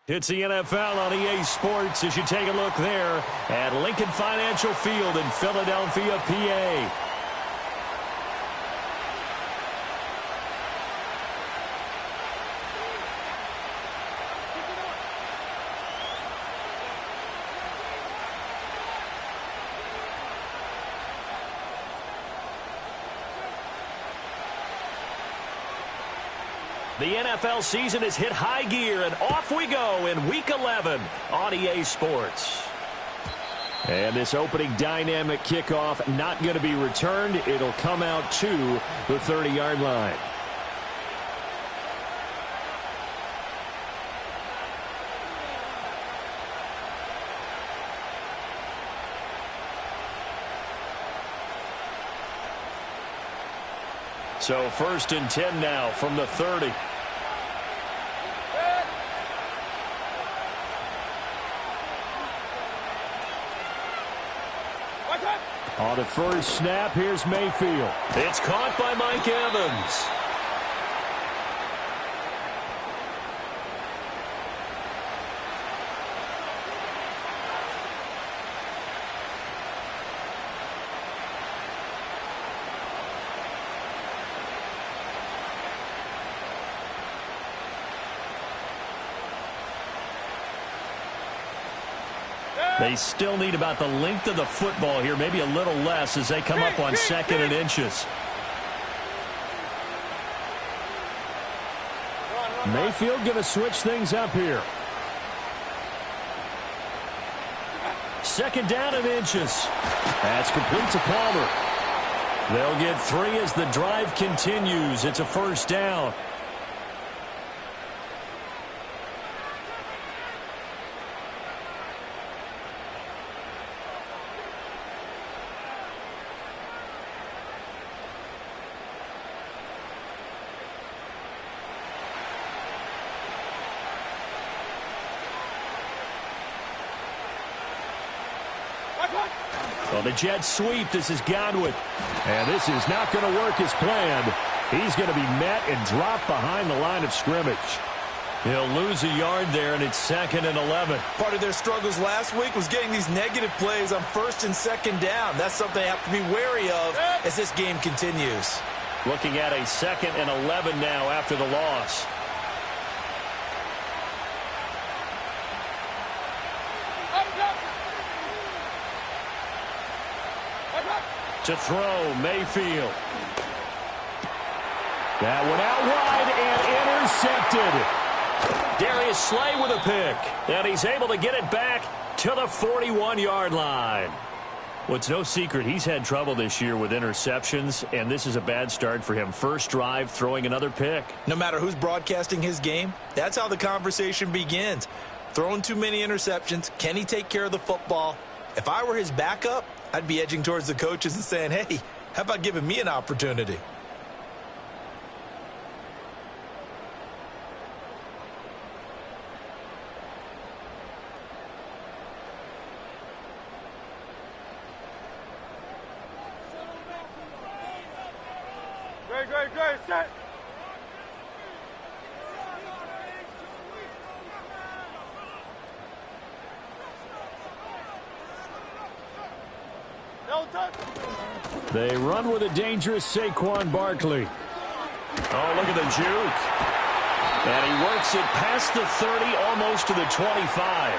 It's the NFL on EA Sports as you take a look there at Lincoln Financial Field in Philadelphia, PA. The NFL season has hit high gear, and off we go in Week 11 on EA Sports. And this opening dynamic kickoff not going to be returned. It'll come out to the 30-yard line. So 1st and 10 now from the 30. On the first snap, here's Mayfield. It's caught by Mike Evans. They still need about the length of the football here, maybe a little less as they come up on 2nd and inches. Mayfield going to switch things up here. 2nd down and inches. That's complete to Palmer. They'll get 3 as the drive continues. It's a 1st down. Well, the jet sweep, this is Godwin. And this is not going to work as planned. He's going to be met and dropped behind the line of scrimmage. He'll lose a yard there, and it's 2nd and 11. Part of their struggles last week was getting these negative plays on 1st and 2nd down. That's something they have to be wary of as this game continues. Looking at a 2nd and 11 now after the loss. To throw, Mayfield. That one out wide and intercepted. Darius Slay with a pick. And he's able to get it back to the 41-yard line. Well, it's no secret he's had trouble this year with interceptions, and this is a bad start for him. First drive, throwing another pick. No matter who's broadcasting his game, that's how the conversation begins. Throwing too many interceptions, can he take care of the football? If I were his backup, I'd be edging towards the coaches and saying, hey, how about giving me an opportunity? Great, set. They run with a dangerous Saquon Barkley. Oh, look at the juke. And he works it past the 30, almost to the 25.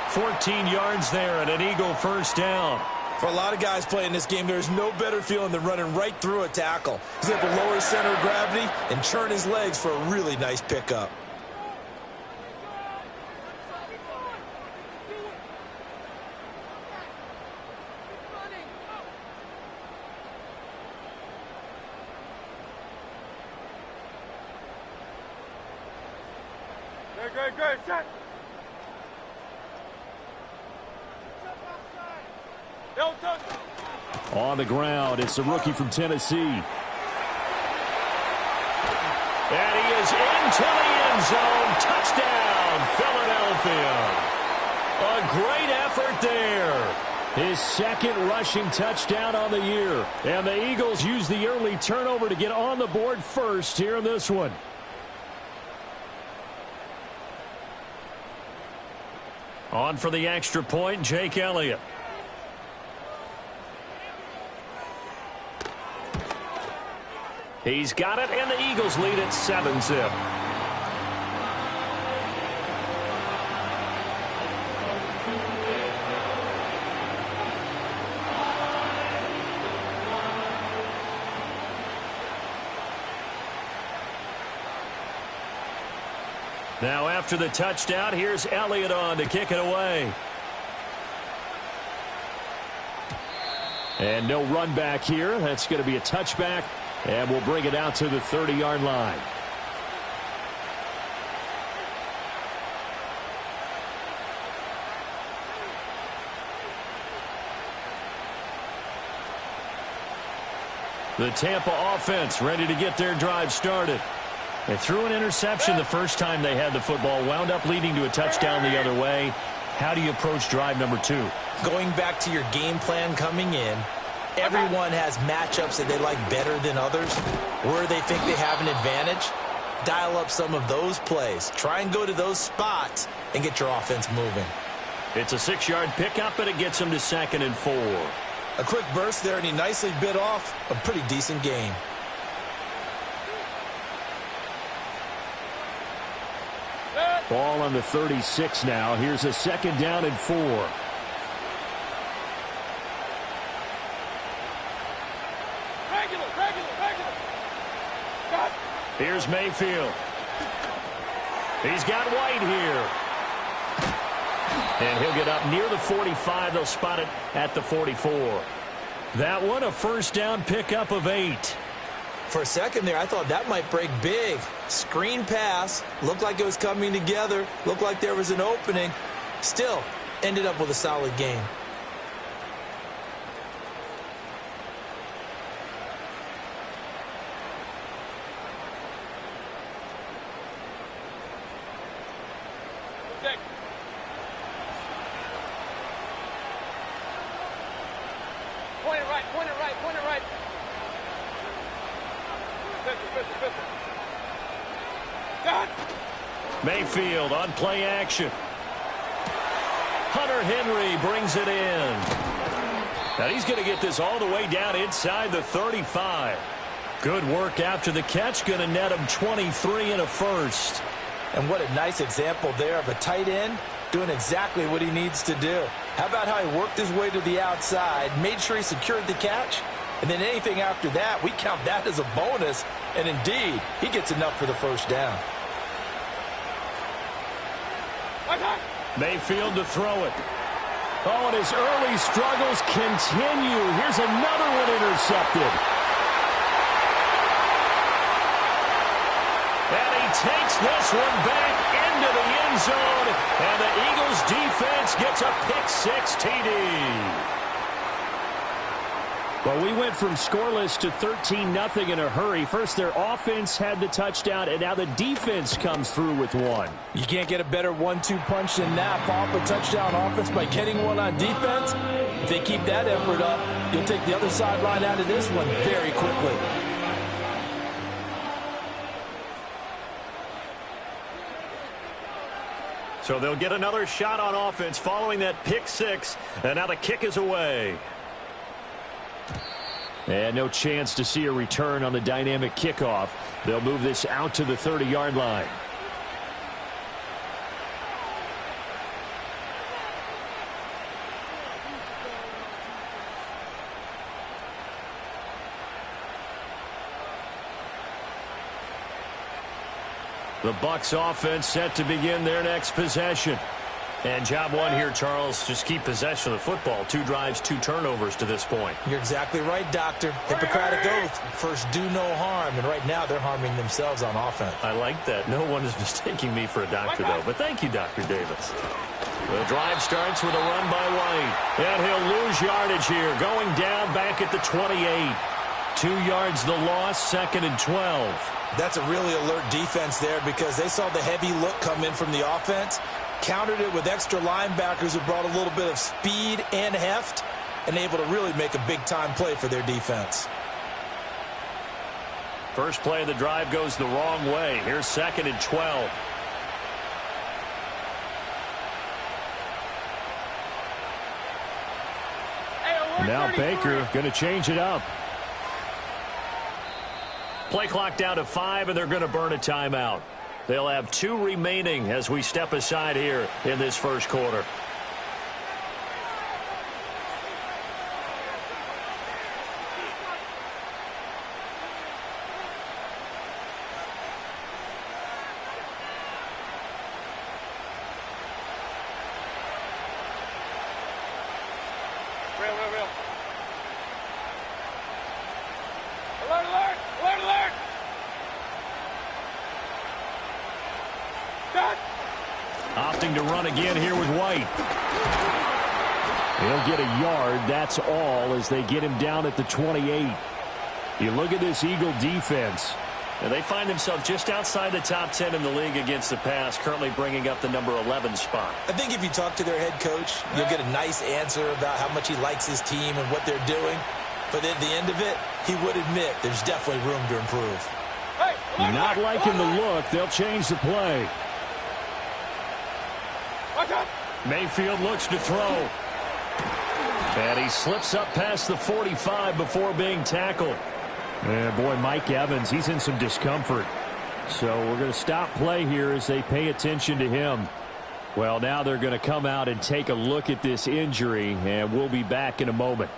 14 yards there and an Eagle 1st down. For a lot of guys playing this game, there's no better feeling than running right through a tackle. He's able to lower his center of gravity and churn his legs for a really nice pickup. Great, set. On the ground, it's the rookie from Tennessee. And he is into the end zone. Touchdown, Philadelphia. A great effort there. His 2nd rushing touchdown on the year. And the Eagles use the early turnover to get on the board first here in this one. On for the extra point, Jake Elliott. He's got it, and the Eagles lead at 7-zip. Now after the touchdown, here's Elliott on to kick it away. And no run back here. That's going to be a touchback, and we'll bring it out to the 30-yard line. The Tampa offense ready to get their drive started. They threw an interception the first time they had the football, wound up leading to a touchdown the other way. How do you approach drive number 2? Going back to your game plan coming in, everyone has matchups that they like better than others. Where they think they have an advantage, dial up some of those plays. Try and go to those spots and get your offense moving. It's a 6-yard pickup, and it gets them to 2nd and 4. A quick burst there, and he nicely bit off a pretty decent gain. Ball on the 36 now. Here's a 2nd down and 4. Here's Mayfield. He's got White here. And he'll get up near the 45. They'll spot it at the 44. That one, a 1st down pickup of 8. For a second there, I thought that might break big. Screen pass. Looked like it was coming together. Looked like there was an opening. Still, ended up with a solid game. Point it right. Mayfield on play action. Hunter Henry brings it in. Now he's going to get this all the way down inside the 35. Good work after the catch. Going to net him 23 and a 1st. And what a nice example there of a tight end doing exactly what he needs to do. How about how he worked his way to the outside, made sure he secured the catch, and then anything after that, we count that as a bonus. And indeed, he gets enough for the 1st down. Mayfield to throw it. Oh, and his early struggles continue. Here's another one intercepted. And he takes this one back into the end zone. And the Eagles defense gets a pick-6 TD. Well, we went from scoreless to 13-0 in a hurry. First, their offense had the touchdown, and now the defense comes through with one. You can't get a better 1-2 punch than that. Pop a touchdown offense by getting one on defense. If they keep that effort up, you'll take the other sideline out of this one very quickly. So they'll get another shot on offense following that pick-6, and now the kick is away. And no chance to see a return on the dynamic kickoff. They'll move this out to the 30-yard line. The Bucs offense set to begin their next possession. And job one here, Charles, just keep possession of the football. 2 drives, 2 turnovers to this point. You're exactly right, Doctor. Hippocratic oath. First, do no harm. And right now, they're harming themselves on offense. I like that. No one is mistaking me for a doctor, though. But thank you, Dr. Davis. The drive starts with a run by White. And he'll lose yardage here. Going down back at the 28. 2 yards the loss, 2nd and 12. That's a really alert defense there because they saw the heavy look come in from the offense, countered it with extra linebackers who brought a little bit of speed and heft, and able to really make a big-time play for their defense. First play of the drive goes the wrong way. Here's 2nd and 12. Now Baker going to change it up. Play clock down to 5, and they're going to burn a timeout. They'll have 2 remaining as we step aside here in this first quarter. Opting to run again here with White. He'll get a yard. That's all as they get him down at the 28. You look at this Eagle defense. And they find themselves just outside the top 10 in the league against the pass, currently bringing up the number 11 spot. I think if you talk to their head coach, you'll get a nice answer about how much he likes his team and what they're doing. But at the end of it, he would admit there's definitely room to improve. Not liking the look. They'll change the play. Mayfield looks to throw. And he slips up past the 45 before being tackled. And boy, Mike Evans, he's in some discomfort. So we're going to stop play here as they pay attention to him. Well, now they're going to come out and take a look at this injury, and we'll be back in a moment.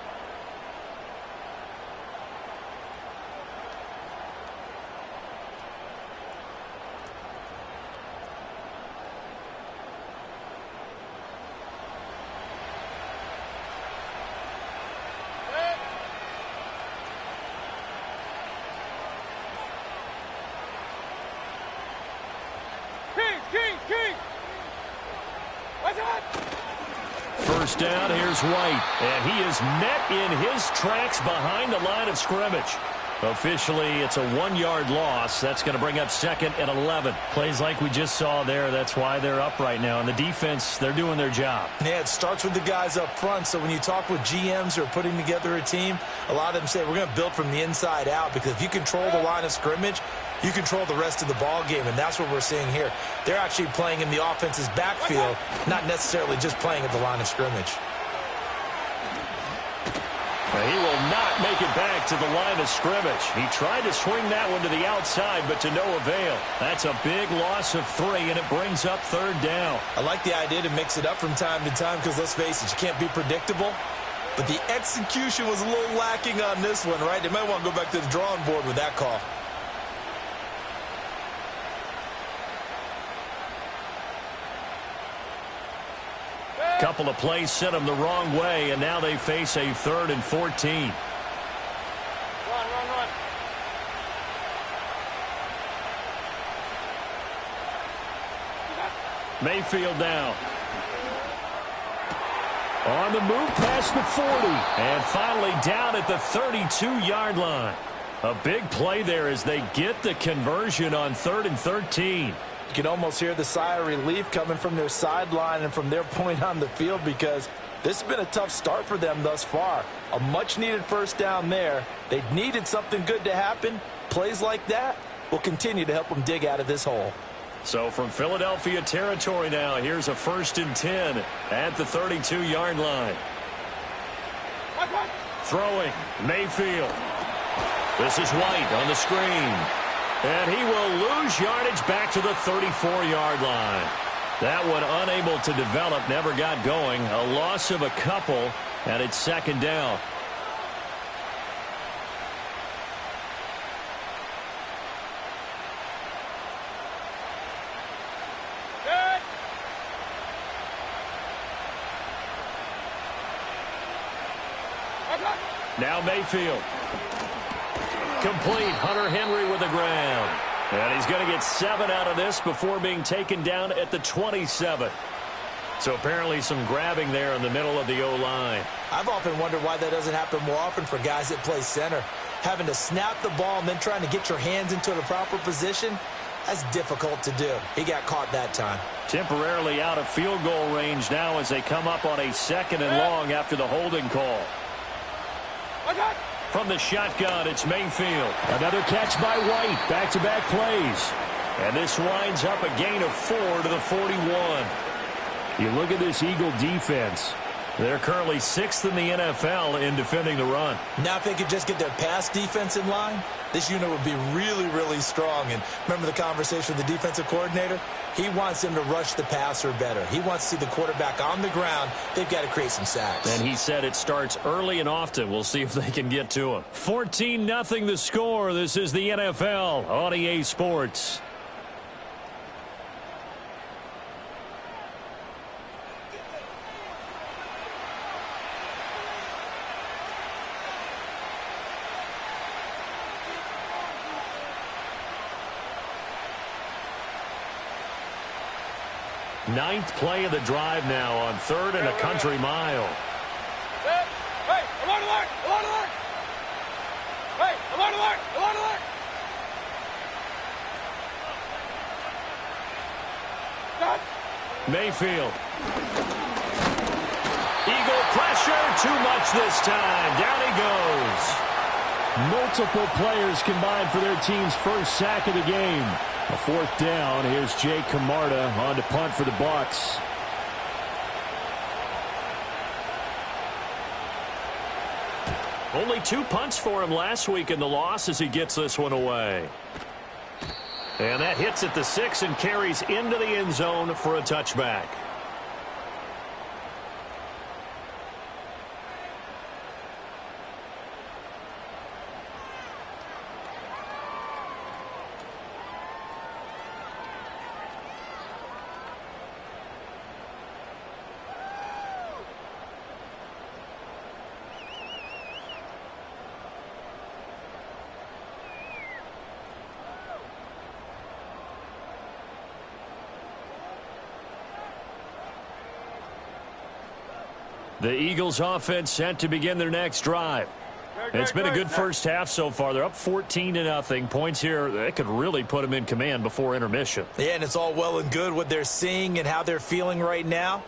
First down, here's White, and he is met in his tracks behind the line of scrimmage. Officially, it's a 1-yard loss. That's going to bring up 2nd and 11. Plays like we just saw there. That's why they're up right now. And the defense, they're doing their job. Yeah, it starts with the guys up front. So when you talk with GMs who are putting together a team, a lot of them say we're going to build from the inside out, because if you control the line of scrimmage, you control the rest of the ball game, and that's what we're seeing here. They're actually playing in the offense's backfield, not necessarily just playing at the line of scrimmage. He will not make it back to the line of scrimmage. He tried to swing that one to the outside, but to no avail. That's a big loss of 3, and it brings up 3rd down. I like the idea to mix it up from time to time, because let's face it, you can't be predictable. But the execution was a little lacking on this one, right? They might want to go back to the drawing board with that call. Couple of plays sent them the wrong way, and now they face a 3rd and 14. Run. Mayfield down. On the move past the 40, and finally down at the 32-yard line. A big play there as they get the conversion on 3rd and 13. You can almost hear the sigh of relief coming from their sideline and from their point on the field, because this has been a tough start for them thus far. A much-needed first down there. They needed something good to happen. Plays like that will continue to help them dig out of this hole. So from Philadelphia territory now, here's a 1st and 10 at the 32-yard line. Throwing, Mayfield. This is White on the screen. And he will lose yardage back to the 34-yard line. That one unable to develop, never got going. A loss of a couple, and it's 2nd down. Now Mayfield. Complete. Hunter Henry with the ground. And he's going to get 7 out of this before being taken down at the 27. So apparently some grabbing there in the middle of the O-line. I've often wondered why that doesn't happen more often for guys that play center. Having to snap the ball and then trying to get your hands into the proper position, that's difficult to do. He got caught that time. Temporarily out of field goal range now as they come up on a 2nd and long after the holding call. From the shotgun, it's Mayfield. Another catch by White. Back-to-back plays. And this winds up a gain of 4 to the 41. You look at this Eagle defense. They're currently 6th in the NFL in defending the run. Now, if they could just get their pass defense in line, this unit would be really, really strong. And remember the conversation with the defensive coordinator? He wants them to rush the passer better. He wants to see the quarterback on the ground. They've got to create some sacks. And he said it starts early and often. We'll see if they can get to him. 14-0 the score. This is the NFL on EA Sports. Ninth play of the drive now on 3rd and a country mile. Hey, I'm on alert! I'm on alert! Hey, I'm on alert! I'm on alert! Stop! Mayfield. Eagle pressure, too much this time. Down he goes. Multiple players combined for their team's first sack of the game. A 4th down. Here's Jay Camarda on to punt for the Bucs. Only 2 punts for him last week in the loss as he gets this one away. And that hits at the 6 and carries into the end zone for a touchback. The Eagles offense set to begin their next drive. It's been a good first half so far. They're up 14-0. Points here, they could really put them in command before intermission. Yeah, and it's all well and good what they're seeing and how they're feeling right now.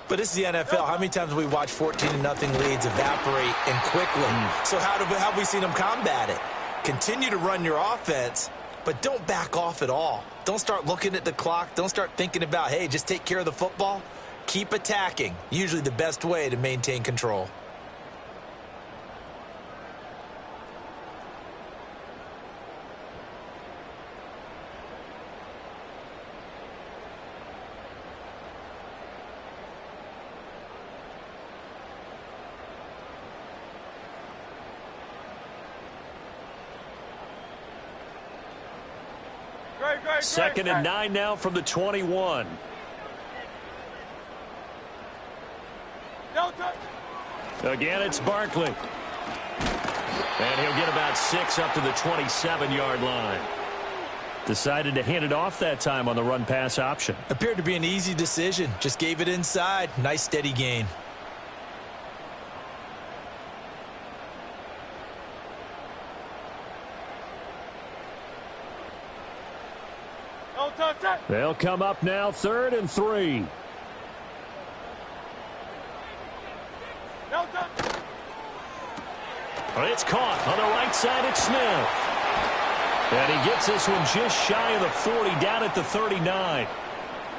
But this is the NFL. How many times have we watched 14-0 leads evaporate and quickly? So how have we seen them combat it? Continue to run your offense, but don't back off at all. Don't start looking at the clock. Don't start thinking about, hey, just take care of the football. Keep attacking. Usually the best way to maintain control. Second and 9 now from the 21. Again, it's Barkley. And he'll get about 6 up to the 27-yard line. Decided to hand it off that time on the run-pass option. Appeared to be an easy decision. Just gave it inside. Nice, steady gain. They'll come up now 3rd and 3. It's caught on the right side. It's Smith. And he gets this one just shy of the 40, down at the 39.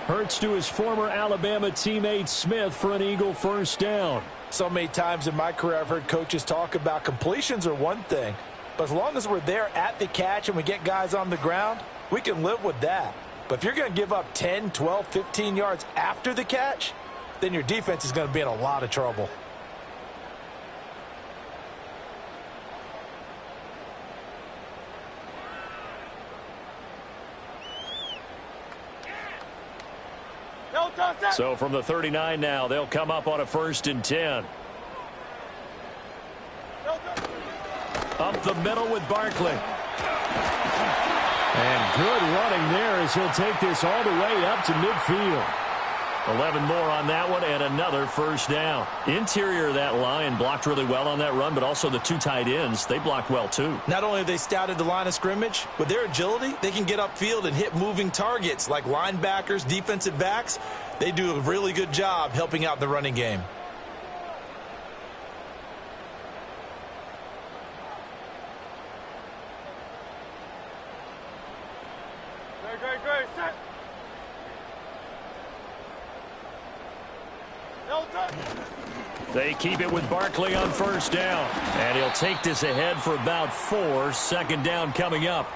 Hurts to his former Alabama teammate Smith for an Eagle first down. So many times in my career I've heard coaches talk about completions are one thing, but as long as we're there at the catch and we get guys on the ground, we can live with that. But if you're going to give up 10, 12, 15 yards after the catch, then your defense is going to be in a lot of trouble. So from the 39 now, they'll come up on a 1st and 10. Up the middle with Barkley. And good running there as he'll take this all the way up to midfield. 11 more on that one and another first down. Interior of that line blocked really well on that run, but also the 2 tight ends, they blocked well too. Not only have they scouted the line of scrimmage, with their agility, they can get upfield and hit moving targets like linebackers, defensive backs. They do a really good job helping out the running game. No touch. They keep it with Barkley on first down. And he'll take this ahead for about 4. Second down coming up.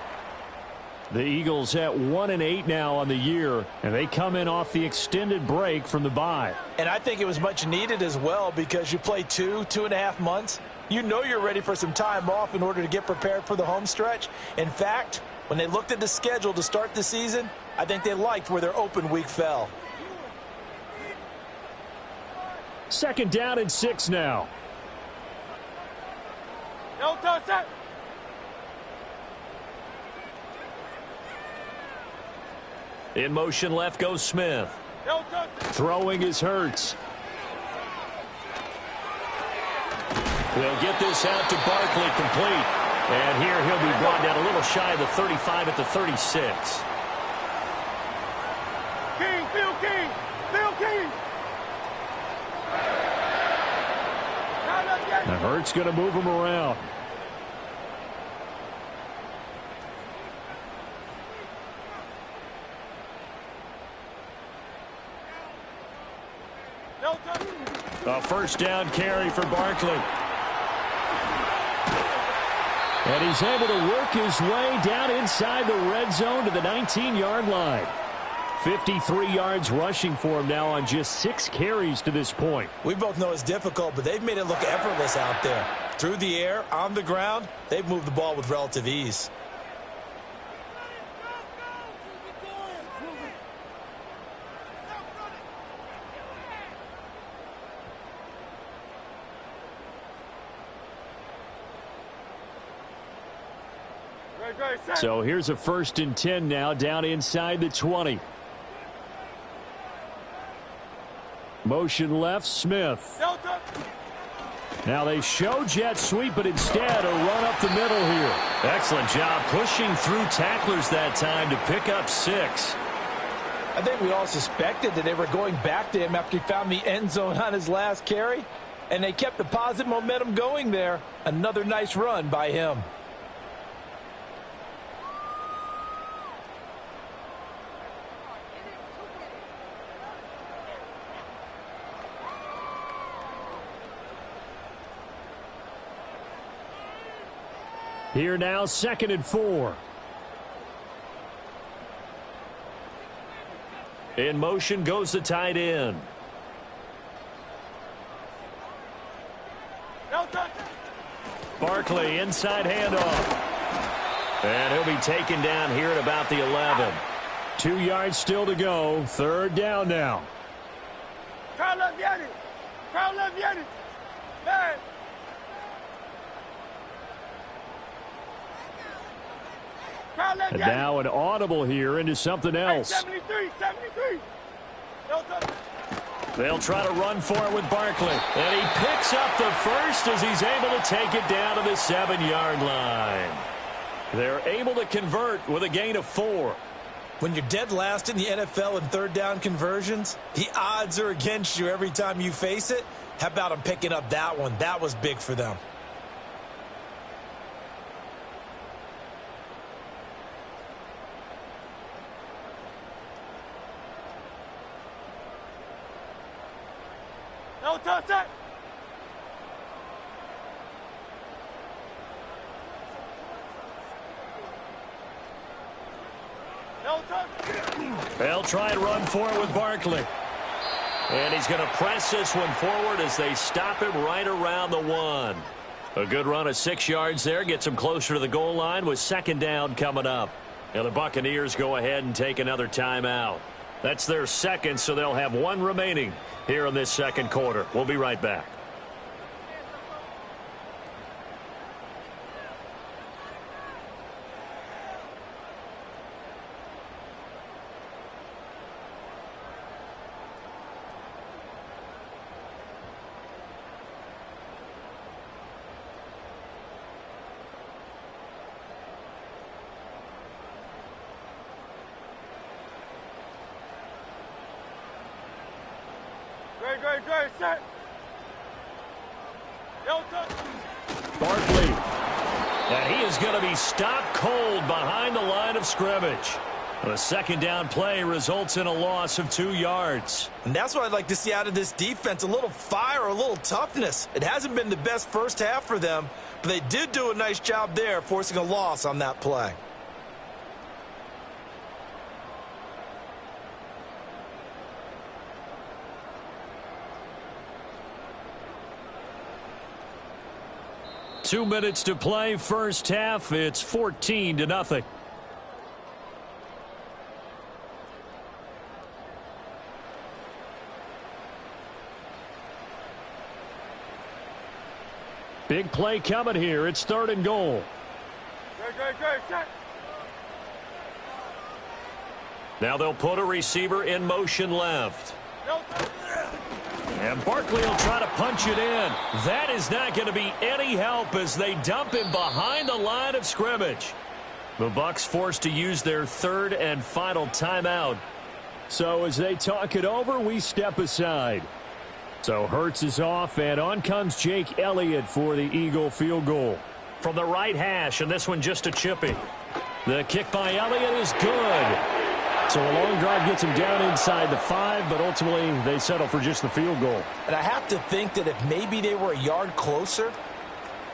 The Eagles at 1-8 now on the year, and they come in off the extended break from the bye. And I think it was much needed as well because you play 2.5 months. You know you're ready for some time off in order to get prepared for the home stretch. In fact, when they looked at the schedule to start the season, I think they liked where their open week fell. Second down and 6 now. No touch that. In motion left goes Smith. No touch. Throwing is Hurts. They'll get this out to Barkley complete. And here he'll be brought down a little shy of the 35 at the 36. King, Phil King. Phil King. Now Hurts going to move him around. No touch. A first down carry for Barkley. And he's able to work his way down inside the red zone to the 19-yard line. 53 yards rushing for him now on just 6 carries to this point. We both know it's difficult, but they've made it look effortless out there. Through the air, on the ground, they've moved the ball with relative ease. So here's a 1st and 10 now down inside the 20. Motion left, Smith. No touch. Now they show jet sweep, but instead a run up the middle here. Excellent job pushing through tacklers that time to pick up 6. I think we all suspected that they were going back to him after he found the end zone on his last carry, and they kept the positive momentum going there. Another nice run by him. Here now, 2nd and 4. In motion goes the tight end. No touch. Barkley, inside handoff. And he'll be taken down here at about the 11. 2 yards still to go. 3rd down now. Crowd left Yanni. Crowd left Yanni. Man. And now an audible here into something else. 73. No touch. They'll try to run for it with Barkley. And he picks up the first as he's able to take it down to the 7-yard line. They're able to convert with a gain of 4. When you're dead last in the NFL in 3rd down conversions, the odds are against you every time you face it. How about them picking up that one? That was big for them. No touch that. No touch. They'll try and run for it with Barkley. And he's going to press this one forward as they stop him right around the 1. A good run of 6 yards there. Gets him closer to the goal line with 2nd down coming up. Now the Buccaneers go ahead and take another timeout. That's their 2nd, so they'll have 1 remaining here in this 2nd quarter. We'll be right back. Great, set. No touch. Barkley. And he is going to be stopped cold behind the line of scrimmage. A second down play results in a loss of 2 yards. And that's what I'd like to see out of this defense, a little fire, a little toughness. It hasn't been the best first half for them, but they did do a nice job there, forcing a loss on that play. Two minutes to play, first half. It's 14-0. Big play coming here. It's 3rd and goal. Now they'll put a receiver in motion left. And Barkley will try to punch it in. That is not going to be any help as they dump him behind the line of scrimmage. The Bucs forced to use their 3rd and final timeout. So as they talk it over, we step aside. So Hurts is off, and on comes Jake Elliott for the Eagle field goal. From the right hash, and this one just a chippy. The kick by Elliott is good. So a long drive gets him down inside the 5, but ultimately they settle for just the field goal. And I have to think that if maybe they were a yard closer,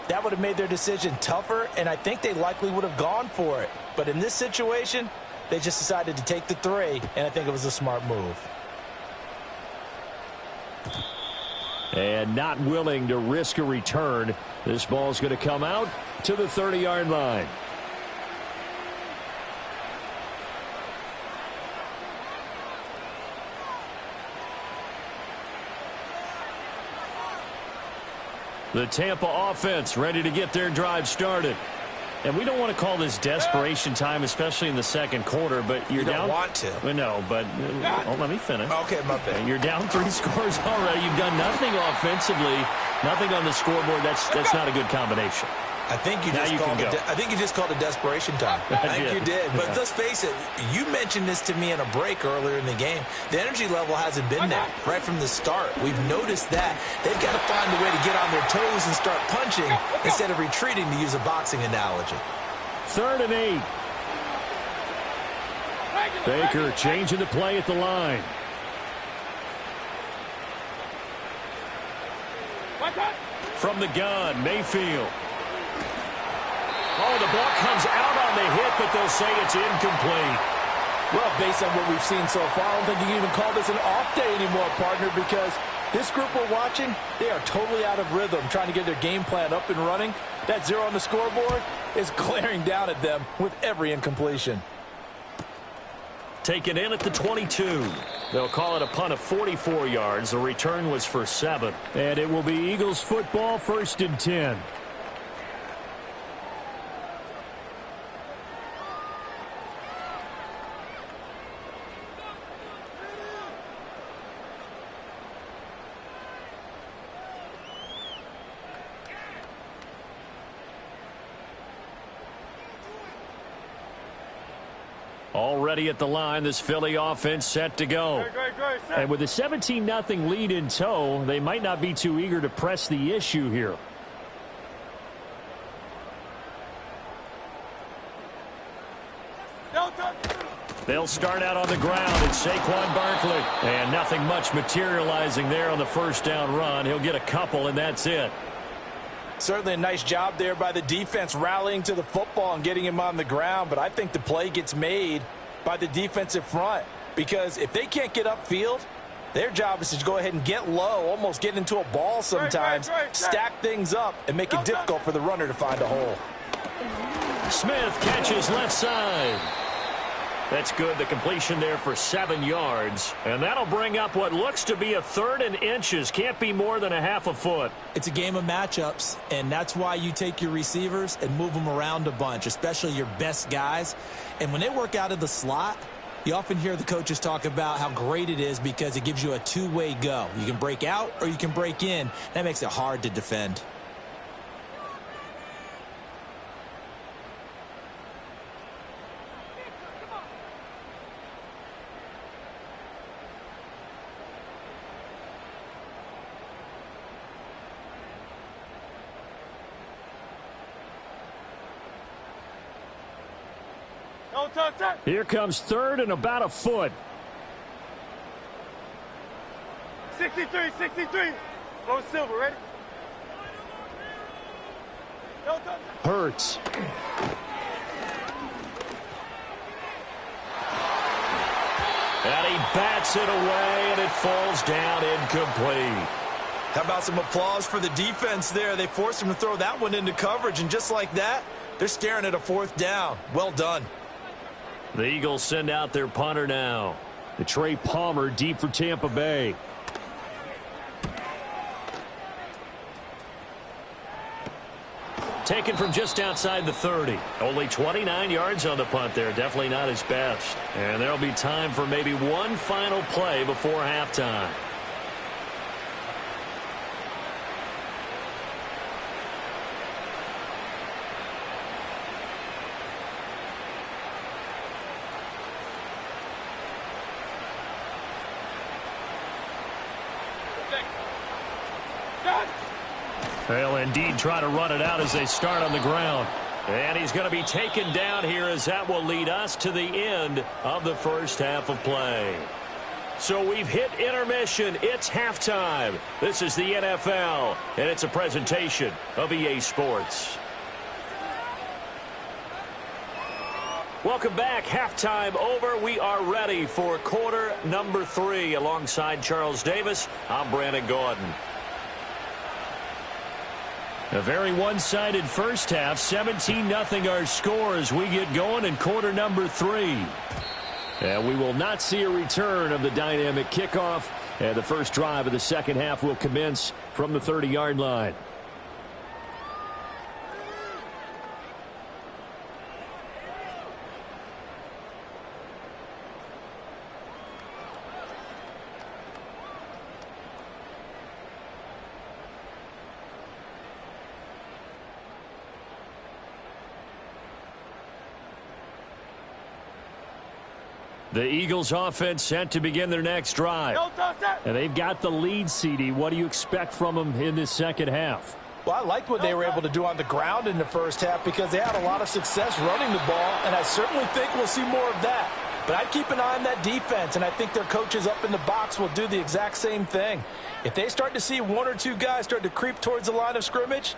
that would have made their decision tougher, and I think they likely would have gone for it. But in this situation, they just decided to take the 3, and I think it was a smart move. And not willing to risk a return. This ball is going to come out to the 30-yard line. The Tampa offense ready to get their drive started. And we don't want to call this desperation time, especially in the second quarter, but you're you don't down. Want to. No, but let me finish. Okay, my bad. You're down 3 scores already. You've done nothing offensively, nothing on the scoreboard. That's not a good combination. I think you just called it desperation time. I think you did. But let's face it, you mentioned this to me in a break earlier in the game. The energy level hasn't been there right from the start. We've noticed that. They've got to find a way to get on their toes and start punching instead of retreating, to use a boxing analogy. 3rd and 8. Baker changing the play at the line. From the gun, Mayfield. Oh, the ball comes out on the hit, but they'll say it's incomplete. Well, based on what we've seen so far, I don't think you can even call this an off day anymore, partner, because this group we're watching, they are totally out of rhythm, trying to get their game plan up and running. That 0 on the scoreboard is glaring down at them with every incompletion. Taken in at the 22. They'll call it a punt of 44 yards. The return was for 7. And it will be Eagles football, 1st and 10. Already at the line, this Philly offense set to go. And with a 17-0 lead in tow, they might not be too eager to press the issue here. They'll start out on the ground. It's Saquon Barkley. And nothing much materializing there on the first down run. He'll get a couple, and that's it. Certainly a nice job there by the defense rallying to the football and getting him on the ground, but I think the play gets made by the defensive front, because if they can't get upfield, their job is to go ahead and get low, almost get into a ball sometimes, stack things up, and make it difficult for the runner to find a hole. Smith catches left side. That's good. The completion there for 7 yards. And that'll bring up what looks to be a 3rd and inches. Can't be more than a half a foot. It's a game of matchups, and that's why you take your receivers and move them around a bunch, especially your best guys. And when they work out of the slot, you often hear the coaches talk about how great it is because it gives you a two-way go. You can break out or you can break in. That makes it hard to defend. No touch that. Here comes third and about a foot. 63, 63. Low silver, ready? No touch. Hurts. And he bats it away, and it falls down incomplete. How about some applause for the defense there? They forced him to throw that one into coverage, and just like that, they're staring at a fourth down. Well done. The Eagles send out their punter now. The Trey Palmer deep for Tampa Bay. Taken from just outside the 30. Only 29 yards on the punt there. Definitely not his best. And there'll be time for maybe one final play before halftime. They'll indeed try to run it out as they start on the ground. And he's going to be taken down here as that will lead us to the end of the first half of play. So we've hit intermission. It's halftime. This is the NFL, and it's a presentation of EA Sports. Welcome back. Halftime over. We are ready for quarter number 3. Alongside Charles Davis, I'm Brandon Gordon. A very one-sided first half. 17-0 our score as we get going in quarter number 3. And we will not see a return of the dynamic kickoff. And the first drive of the second half will commence from the 30-yard line. The Eagles offense set to begin their next drive. And they've got the lead, CD. What do you expect from them in this second half? Well, I liked what they were able to do on the ground in the first half because they had a lot of success running the ball, and I certainly think we'll see more of that. But I'd keep an eye on that defense, and I think their coaches up in the box will do the exact same thing. If they start to see one or two guys start to creep towards the line of scrimmage,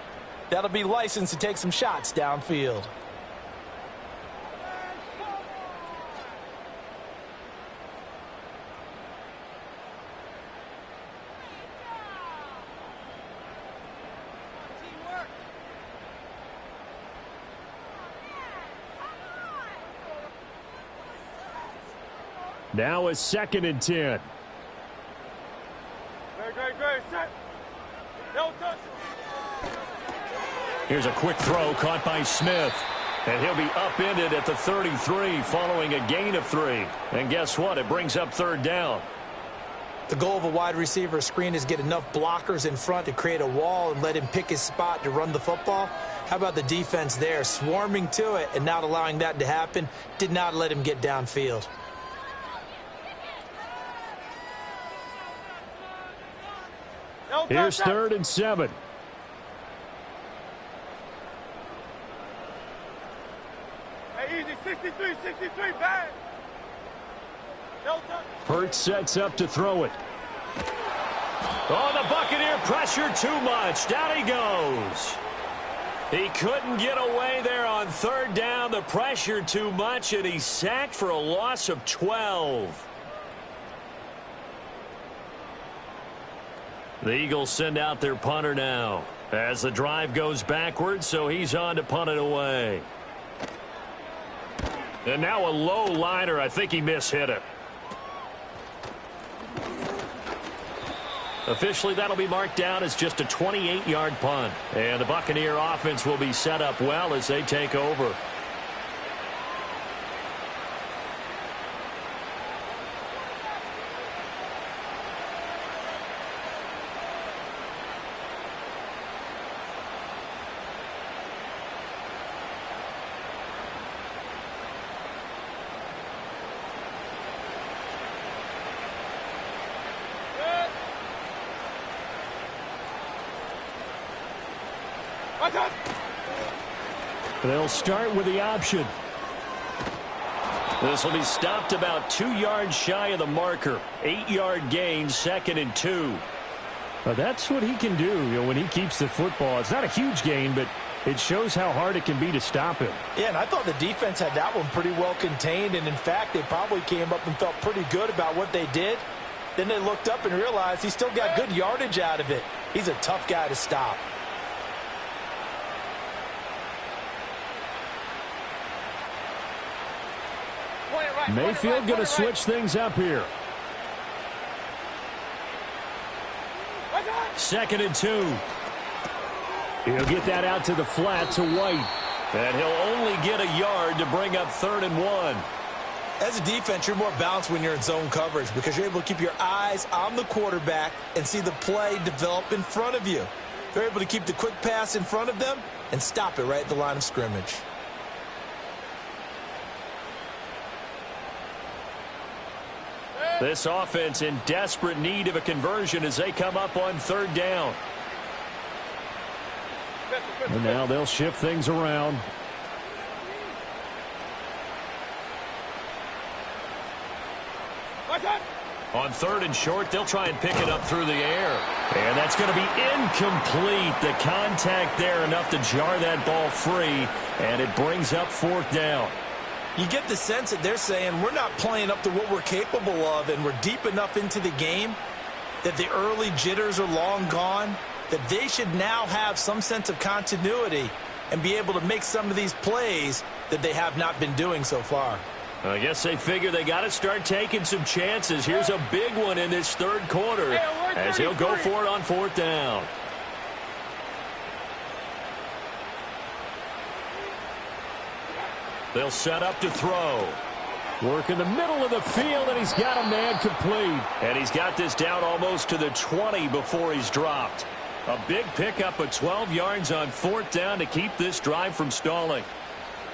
that'll be licensed to take some shots downfield. Now a 2nd and 10. Great. Set. No touch. Here's a quick throw caught by Smith. And he'll be upended at the 33 following a gain of 3. And guess what? It brings up 3rd down. The goal of a wide receiver screen is get enough blockers in front to create a wall and let him pick his spot to run the football. How about the defense there? Swarming to it and not allowing that to happen. Did not let him get downfield. Here's 3rd and 7. Hey, easy. 63, bad. No touch. Hurts sets up to throw it. Oh, the Buccaneer pressure too much. Down he goes. He couldn't get away there on 3rd down. The pressure too much, and he's sacked for a loss of 12. The Eagles send out their punter now as the drive goes backwards, so he's on to punt it away. And now a low liner. I think he mishit it. Officially, that'll be marked down as just a 28-yard punt. And the Buccaneer offense will be set up well as they take over. They'll start with the option. This will be stopped about 2 yards shy of the marker. 8-yard gain, 2nd and 2. That's what he can do, when he keeps the football. It's not a huge gain, but it shows how hard it can be to stop him. Yeah, and I thought the defense had that one pretty well contained, and in fact, they probably came up and felt pretty good about what they did. Then they looked up and realized he still got good yardage out of it. He's a tough guy to stop. Mayfield going to switch things up here. 2nd and 2. He'll get that out to the flat to White. And he'll only get a yard to bring up 3rd and 1. As a defense, you're more balanced when you're in zone coverage because you're able to keep your eyes on the quarterback and see the play develop in front of you. They're able to keep the quick pass in front of them and stop it right at the line of scrimmage. This offense in desperate need of a conversion as they come up on 3rd down. And now they'll shift things around. On 3rd and short, they'll try and pick it up through the air. And that's going to be incomplete. The contact there enough to jar that ball free. And it brings up 4th down. You get the sense that they're saying we're not playing up to what we're capable of, and we're deep enough into the game that the early jitters are long gone, that they should now have some sense of continuity and be able to make some of these plays that they have not been doing so far. I guess they figure they got to start taking some chances. Here's a big one in this 3rd quarter as he'll go for it on 4th down. They'll set up to throw. Work in the middle of the field, and he's got a man complete. And he's got this down almost to the 20 before he's dropped. A big pickup of 12 yards on 4th down to keep this drive from stalling.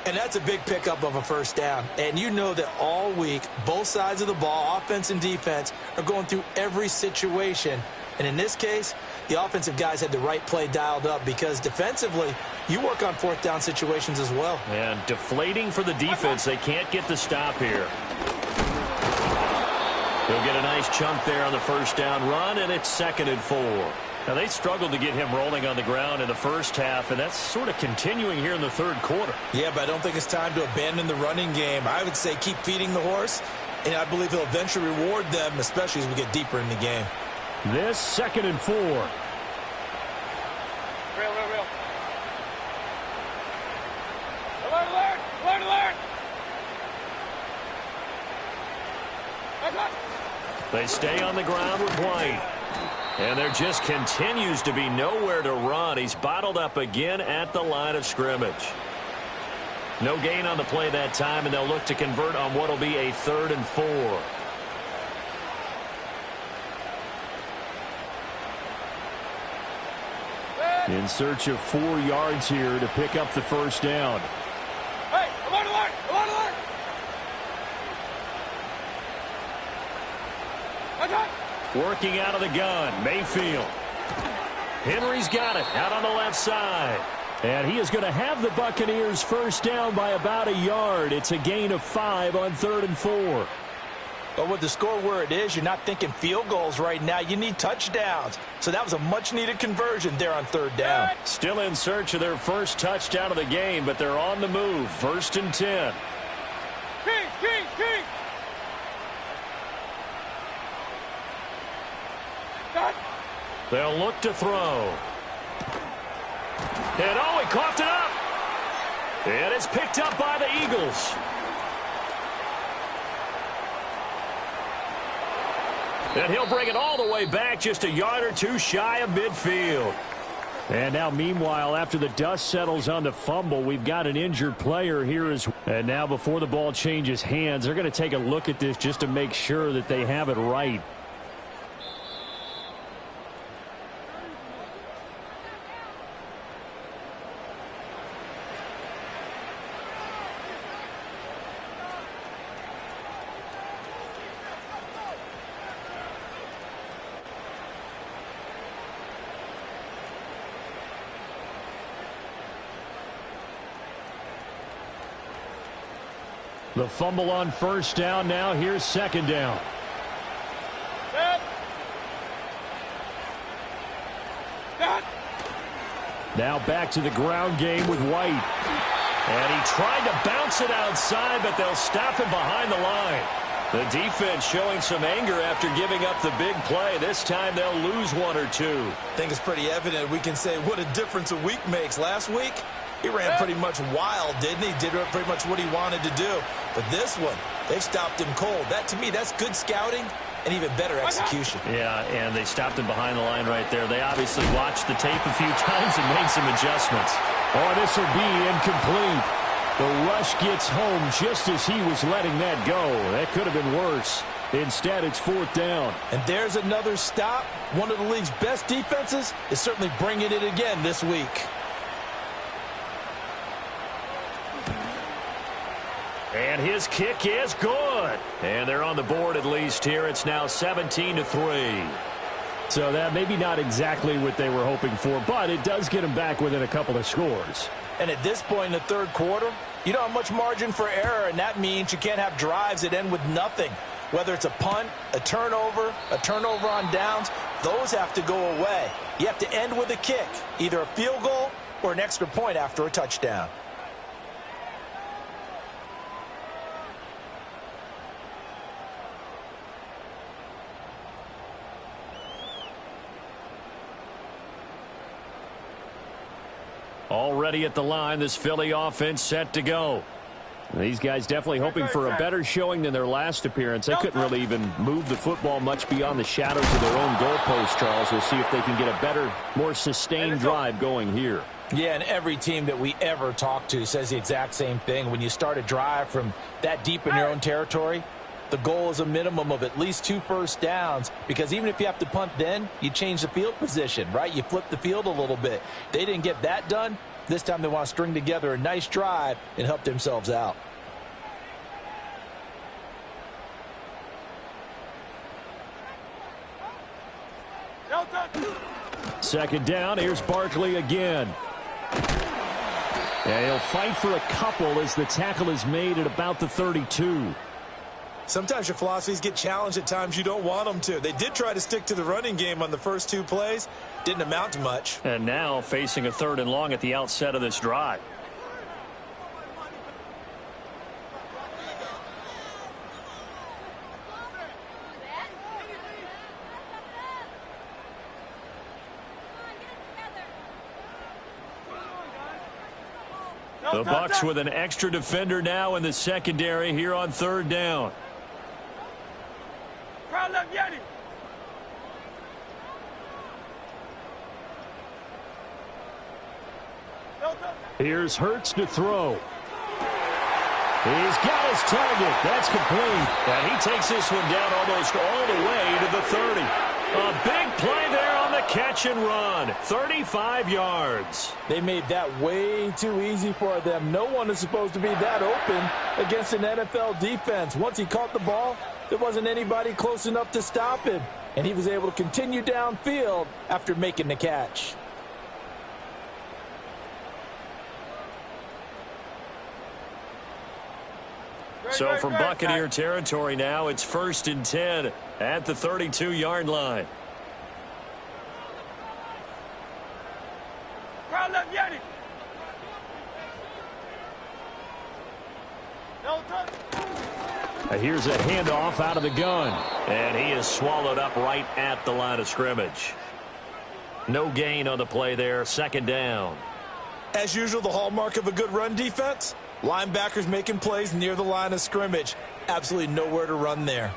And that's a big pickup of a 1st down. And you know that all week, both sides of the ball, offense and defense, are going through every situation. And in this case, the offensive guys had the right play dialed up because defensively, you work on 4th down situations as well. And deflating for the defense. They can't get the stop here. They'll get a nice chunk there on the 1st down run, and it's 2nd and 4. Now, they struggled to get him rolling on the ground in the 1st half, and that's sort of continuing here in the 3rd quarter. Yeah, but I don't think it's time to abandon the running game. I would say keep feeding the horse, and I believe he'll eventually reward them, especially as we get deeper in the game. This 2nd and 4. Real. Alert. They stay on the ground with White. And there just continues to be nowhere to run. He's bottled up again at the line of scrimmage. No gain on the play that time, and they'll look to convert on what will be a 3rd and 4. In search of 4 yards here to pick up the 1st down. Hey, alert! Working out of the gun, Mayfield. Henry's got it out on the left side. And he is going to have the Buccaneers 1st down by about a yard. It's a gain of 5 on 3rd and 4. But with the score where it is, you're not thinking field goals right now. You need touchdowns. So that was a much-needed conversion there on 3rd down. Still in search of their first touchdown of the game, but they're on the move. 1st and 10. King! They'll look to throw. And he coughed it up. And it's picked up by the Eagles. And he'll bring it all the way back just a yard or two shy of midfield. And now, meanwhile, after the dust settles on the fumble, we've got an injured player here. And now before the ball changes hands, they're going to take a look at this just to make sure that they have it right. The fumble on first down. Now here's second down. Set. Set. Now back to the ground game with White. And he tried to bounce it outside, but they'll stop him behind the line. The defense showing some anger after giving up the big play. This time they'll lose one or two. I think it's pretty evident we can say what a difference a week makes. Last week, he ran pretty much wild, didn't he? Did pretty much what he wanted to do. But this one, they've stopped him cold. That, to me, that's good scouting and even better execution. Yeah, and they stopped him behind the line right there. They obviously watched the tape a few times and made some adjustments. Oh, this will be incomplete. The rush gets home just as he was letting that go. That could have been worse. Instead, it's fourth down. And there's another stop. One of the league's best defenses is certainly bringing it again this week. And his kick is good. And they're on the board at least here. It's now 17-3. So that maybe not exactly what they were hoping for, but it does get them back within a couple of scores. And at this point in the third quarter, you don't have much margin for error, and that means you can't have drives that end with nothing. Whether it's a punt, a turnover on downs, those have to go away. You have to end with a kick, either a field goal or an extra point after a touchdown. Already at the line, this Philly offense set to go. These guys definitely hoping for a better showing than their last appearance. They couldn't really even move the football much beyond the shadows of their own goalpost, Charles. We'll see if they can get a better, more sustained drive going here. Yeah, and every team that we ever talk to says the exact same thing. When you start a drive from that deep in your own territory, the goal is a minimum of at least 2 first downs, because even if you have to punt then, you change the field position, right? You flip the field a little bit. They didn't get that done. This time they want to string together a nice drive and help themselves out. Second down, here's Barkley again. And he'll fight for a couple as the tackle is made at about the 32. Sometimes your philosophies get challenged at times you don't want them to. They did try to stick to the running game on the first 2 plays. Didn't amount to much. And now facing a 3rd and long at the outset of this drive. The Bucs with an extra defender now in the secondary here on 3rd down. Here's Hurts to throw. He's got his target. That's complete. And he takes this one down almost all the way to the 30. A big play there on the catch and run. 35 yards. They made that way too easy for them. No one is supposed to be that open against an NFL defense. Once he caught the ball, there wasn't anybody close enough to stop him. And he was able to continue downfield after making the catch. So from Buccaneer territory now, it's 1st and 10 at the 32-yard line. Here's a handoff out of the gun. And he is swallowed up right at the line of scrimmage. No gain on the play there. 2nd down. As usual, the hallmark of a good run defense, linebackers making plays near the line of scrimmage. Absolutely nowhere to run there.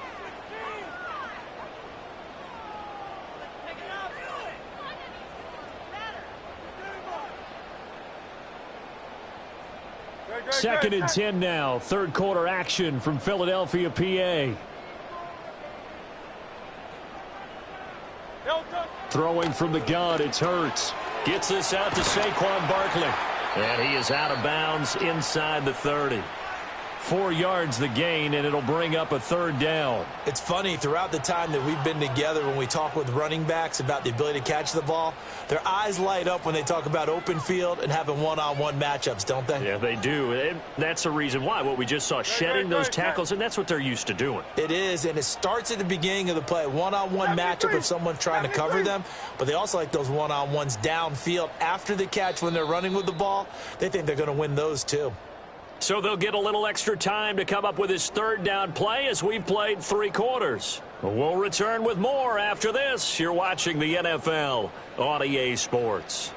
Second and 10 now. 3rd quarter action from Philadelphia, PA. Throwing from the gun, it's Hurts. Gets this out to Saquon Barkley. And he is out of bounds inside the 30. 4 yards the gain, and it'll bring up a 3rd down. It's funny, throughout the time that we've been together, when we talk with running backs about the ability to catch the ball, their eyes light up when they talk about open field and having one-on-one matchups, don't they? Yeah, they do. And that's the reason why. What we just saw, shedding those tackles, and that's what they're used to doing. It is, and it starts at the beginning of the play. One-on-one matchup if someone's trying to cover them, but they also like those one-on-ones downfield after the catch when they're running with the ball. They think they're going to win those too. So they'll get a little extra time to come up with his 3rd down play as we've played 3 quarters. We'll return with more after this. You're watching the NFL on EA Sports.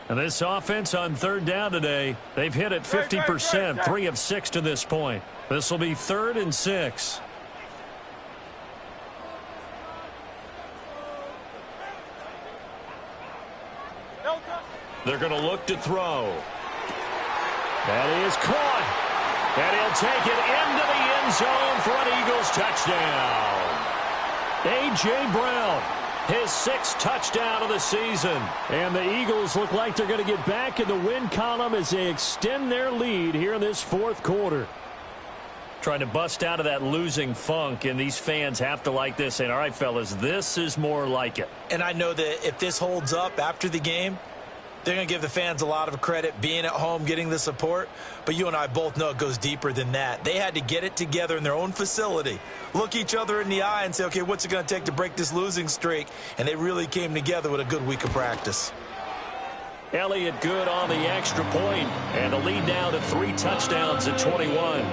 And this offense on 3rd down today, they've hit it 50%, 3 of 6 to this point. This will be 3rd and 6. They're going to look to throw. That is caught. And he'll take it into the end zone for an Eagles touchdown. A.J. Brown, his 6th touchdown of the season. And the Eagles look like they're going to get back in the win column as they extend their lead here in this 4th quarter. Trying to bust out of that losing funk, and these fans have to like this. And all right, fellas, this is more like it. And I know that if this holds up after the game, they're going to give the fans a lot of credit being at home, getting the support. But you and I both know it goes deeper than that. They had to get it together in their own facility, look each other in the eye and say, okay, what's it going to take to break this losing streak? And they really came together with a good week of practice. Elliott good on the extra point, and the lead down to 3 touchdowns at 21.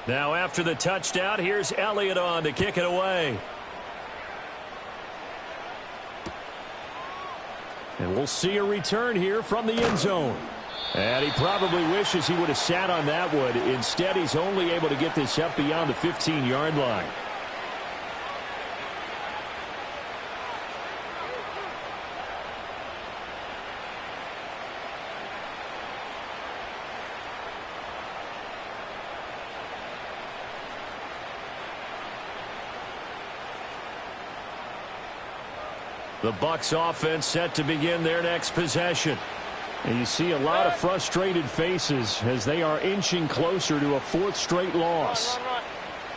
Now after the touchdown, here's Elliott on to kick it away. And we'll see a return here from the end zone. And he probably wishes he would have sat on that one. Instead, he's only able to get this up beyond the 15-yard line. The Bucs offense set to begin their next possession. And you see a lot of frustrated faces as they are inching closer to a 4th straight loss.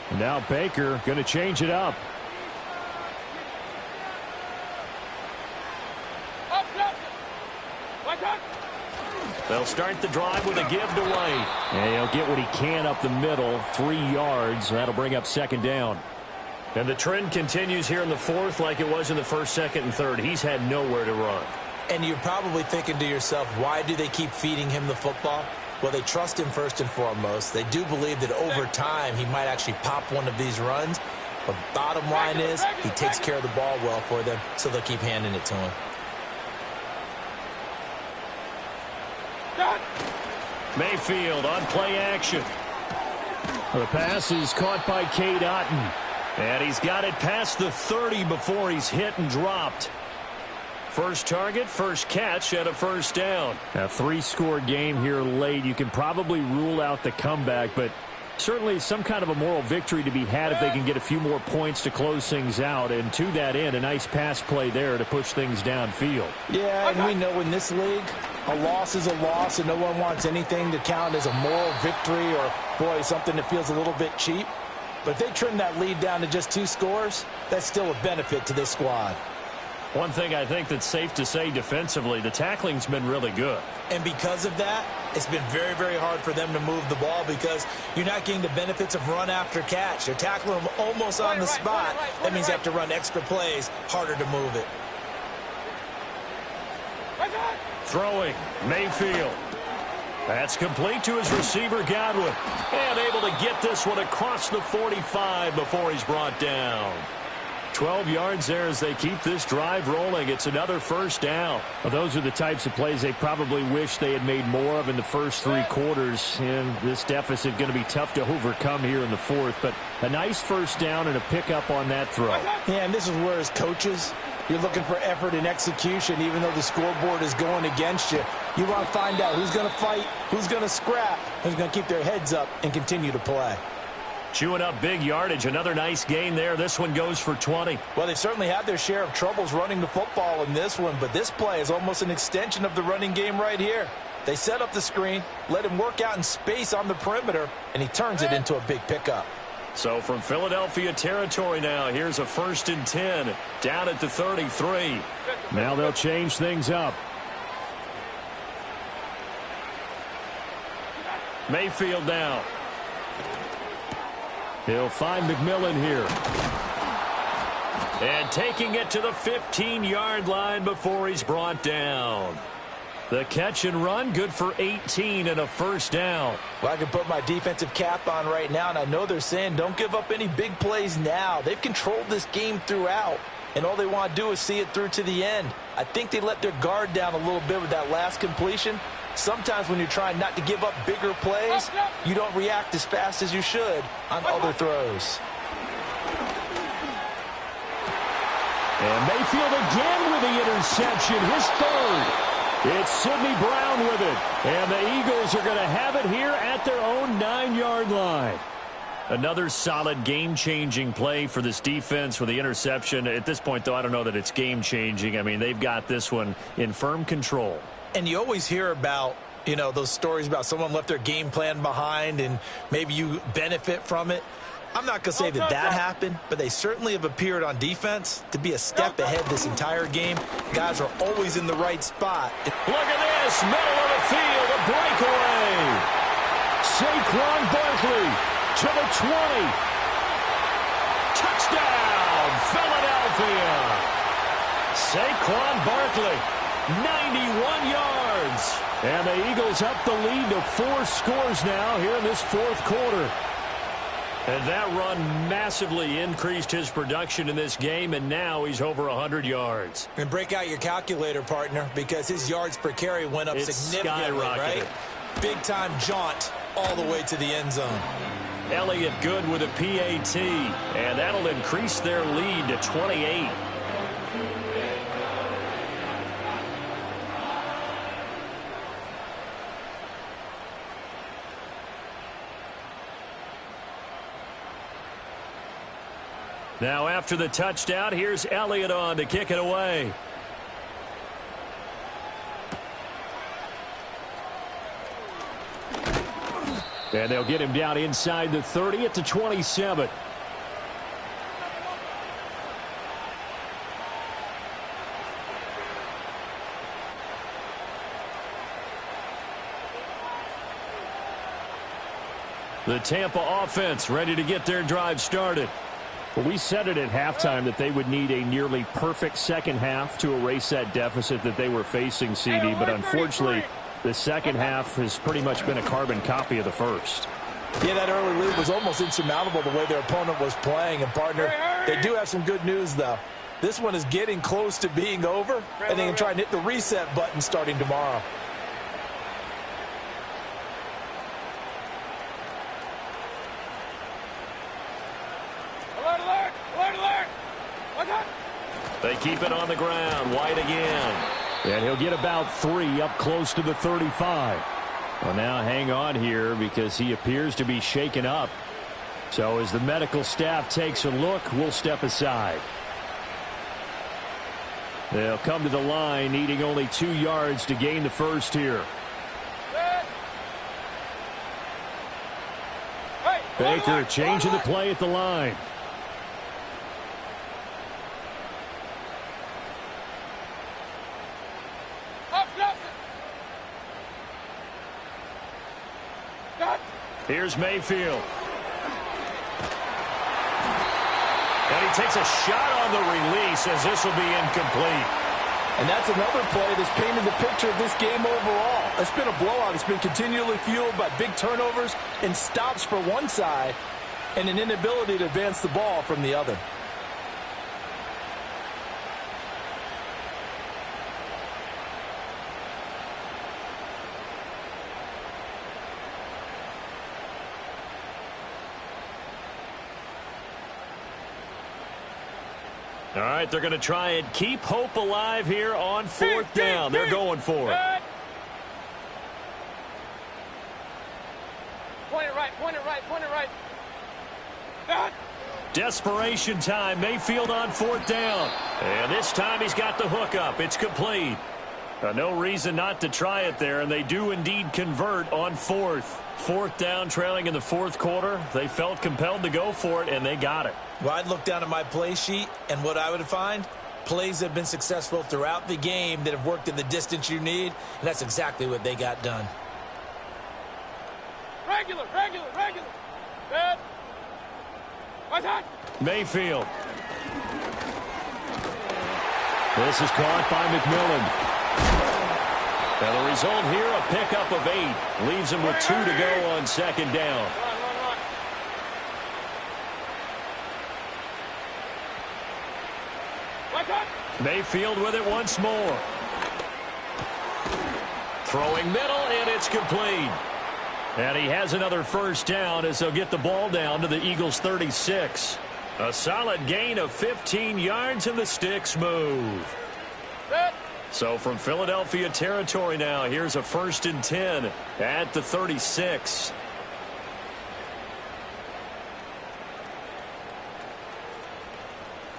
And now Baker going to change it up. They'll start the drive with a give to White. And he'll get what he can up the middle, 3 yards. That'll bring up 2nd down. And the trend continues here in the 4th like it was in the 1st, 2nd, and 3rd. He's had nowhere to run. And you're probably thinking to yourself, why do they keep feeding him the football? Well, they trust him first and foremost. They do believe that over time he might actually pop one of these runs. But bottom line is he takes care of the ball well for them, so they'll keep handing it to him. Mayfield on play action. The pass is caught by Cade Otton. And he's got it past the 30 before he's hit and dropped. First target, first catch, and a 1st down. A 3-score game here late. You can probably rule out the comeback, but certainly some kind of a moral victory to be had if they can get a few more points to close things out. And to that end, a nice pass play there to push things downfield. Yeah, and we know in this league, a loss is a loss, and no one wants anything to count as a moral victory or, boy, something that feels a little bit cheap. But if they trim that lead down to just 2 scores, that's still a benefit to this squad. One thing I think that's safe to say defensively, the tackling's been really good. And because of that, it's been very, very hard for them to move the ball because you're not getting the benefits of run after catch. They're tackling them almost on the spot. That means they have to run extra plays, harder to move it. Throwing, Mayfield. That's complete to his receiver, Godwin. And able to get this one across the 45 before he's brought down. 12 yards there as they keep this drive rolling. It's another first down. Well, those are the types of plays they probably wish they had made more of in the first 3 quarters. And this deficit going to be tough to overcome here in the fourth. But a nice first down and a pickup on that throw. Yeah, and this is where as coaches, you're looking for effort and execution, even though the scoreboard is going against you. You want to find out who's going to fight, who's going to scrap, who's going to keep their heads up and continue to play. Chewing up big yardage. Another nice gain there. This one goes for 20. Well, they certainly had their share of troubles running the football in this one, but this play is almost an extension of the running game right here. They set up the screen, let him work out in space on the perimeter, and he turns it into a big pickup. So from Philadelphia territory now, here's a 1st and 10 down at the 33. Now they'll change things up. Mayfield now. He'll find McMillan here. And taking it to the 15-yard line before he's brought down. The catch and run, good for 18 and a first down. Well, I can put my defensive cap on right now, and I know they're saying don't give up any big plays now. They've controlled this game throughout, and all they want to do is see it through to the end. I think they let their guard down a little bit with that last completion. Sometimes when you're trying not to give up bigger plays, you don't react as fast as you should on other throws. And Mayfield again with the interception, his third. It's Sidney Brown with it. And the Eagles are going to have it here at their own 9-yard line. Another solid game-changing play for this defense with the interception. At this point, though, I don't know that it's game-changing. I mean, they've got this one in firm control. And you always hear about, you know, those stories about someone left their game plan behind and maybe you benefit from it. I'm not going to say that happened, but they certainly have appeared on defense to be a step ahead this entire game. Guys are always in the right spot. Look at this, middle of the field, a breakaway. Saquon Barkley to the 20. Touchdown, Philadelphia. Saquon Barkley, 91 yards. And the Eagles up the lead to 4 scores now here in this fourth quarter. And that run massively increased his production in this game, and now he's over 100 yards. And break out your calculator, partner, because his yards per carry went up significantly, right? Big-time jaunt all the way to the end zone. Elliott good with a PAT, and that'll increase their lead to 28. Now after the touchdown, here's Elliott on to kick it away. And they'll get him down inside the 30 at the 27. The Tampa offense ready to get their drive started. Well, we said it at halftime that they would need a nearly perfect second half to erase that deficit that they were facing, CD. But unfortunately, the second half has pretty much been a carbon copy of the first. Yeah, that early lead was almost insurmountable the way their opponent was playing. And, partner, they do have some good news, though. This one is getting close to being over, and they can try and hit the reset button starting tomorrow. They keep it on the ground. White again. And he'll get about 3 up close to the 35. Well, now hang on here because he appears to be shaken up. So as the medical staff takes a look, we'll step aside. They'll come to the line, needing only 2 yards to gain the first here. Baker changing the play at the line. Here's Mayfield. And he takes a shot on the release as this will be incomplete. And that's another play that's painted the picture of this game overall. It's been a blowout. It's been continually fueled by big turnovers and stops for one side and an inability to advance the ball from the other. All right, they're going to try and keep hope alive here on fourth down. They're going for it. Point it right, point it right, point it right. Desperation time. Mayfield on fourth down. And this time he's got the hook up. It's complete. No reason not to try it there, and they do indeed convert on fourth. Fourth down, trailing in the fourth quarter. They felt compelled to go for it, and they got it. Well, I'd look down at my play sheet, and what I would find, plays that have been successful throughout the game that have worked in the distance you need, and that's exactly what they got done. Regular, regular, regular. Good. What's that? Mayfield. This is caught by McMillan. And the result here, a pickup of 8. Leaves him with 2 to go on second down. Run. What's that? Mayfield with it once more. Throwing middle, and it's complete. And he has another first down as they'll get the ball down to the Eagles' 36. A solid gain of 15 yards, and the sticks move. Good. So from Philadelphia territory now, here's a 1st and 10 at the 36.